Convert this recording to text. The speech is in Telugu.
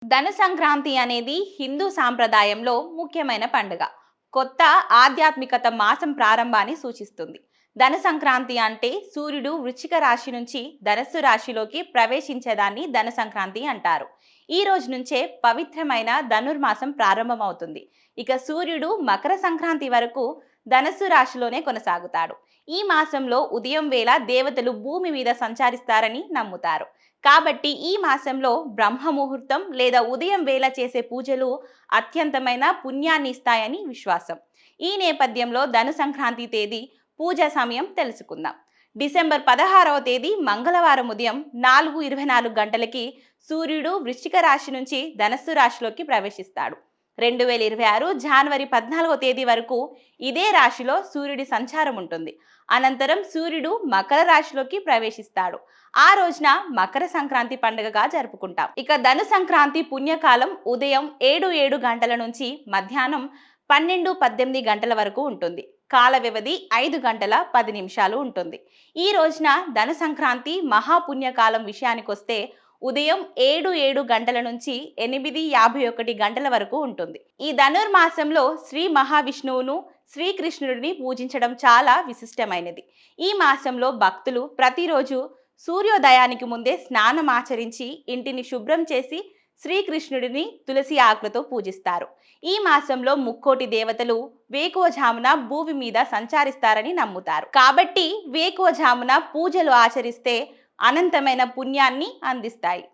ధన సంక్రాంతి అనేది హిందూ సాంప్రదాయంలో ముఖ్యమైన పండుగ. కొత్త ఆధ్యాత్మికత మాసం ప్రారంభాన్ని సూచిస్తుంది. ధన సంక్రాంతి అంటే సూర్యుడు వృశ్చిక రాశి నుంచి ధనస్సు రాశిలోకి ప్రవేశించేదాన్ని ధన సంక్రాంతి అంటారు. ఈ రోజు నుంచే పవిత్రమైన ధనుర్మాసం ప్రారంభమవుతుంది. ఇక సూర్యుడు మకర సంక్రాంతి వరకు ధనస్సు రాశిలోనే కొనసాగుతాడు. ఈ మాసంలో ఉదయం వేళ దేవతలు భూమి మీద సంచరిస్తారని నమ్ముతారు. కాబట్టి ఈ మాసంలో బ్రహ్మ ముహూర్తం లేదా ఉదయం వేళ చేసే పూజలు అత్యంతమైన పుణ్యాన్ని ఇస్తాయని విశ్వాసం. ఈ నేపథ్యంలో ధను సంక్రాంతి తేదీ, పూజ సమయం తెలుసుకుందాం. డిసెంబర్ 16వ తేదీ మంగళవారం ఉదయం 4:24 గంటలకి సూర్యుడు వృశ్చిక రాశి నుంచి ధనస్సు రాశిలోకి ప్రవేశిస్తాడు. 2026 జనవరి 14వ తేదీ వరకు ఇదే రాశిలో సూర్యుడి సంచారం ఉంటుంది. అనంతరం సూర్యుడు మకర రాశిలోకి ప్రవేశిస్తాడు. ఆ రోజున మకర సంక్రాంతి పండుగగా జరుపుకుంటాం. ఇక ధను సంక్రాంతి పుణ్యకాలం ఉదయం 7 గంటల నుంచి మధ్యాహ్నం 12-18 గంటల వరకు ఉంటుంది. కాల వ్యవధి 5 గంటల 10 నిమిషాలు ఉంటుంది. ఈ రోజున ధను సంక్రాంతి మహాపుణ్యకాలం విషయానికొస్తే ఉదయం 7 గంటల నుంచి 8:51 గంటల వరకు ఉంటుంది. ఈ ధనుర్మాసంలో శ్రీ మహావిష్ణువును, శ్రీకృష్ణుడిని పూజించడం చాలా విశిష్టమైనది. ఈ మాసంలో భక్తులు ప్రతిరోజు సూర్యోదయానికి ముందే స్నానం ఆచరించి ఇంటిని శుభ్రం చేసి శ్రీకృష్ణుడిని తులసి ఆకులతో పూజిస్తారు. ఈ మాసంలో ముక్కోటి దేవతలు వేకువజామున భూమి మీద సంచరిస్తారని నమ్ముతారు. కాబట్టి వేకువజామున పూజలు ఆచరిస్తే అనంతమైన పుణ్యాన్ని అందిస్తాయి.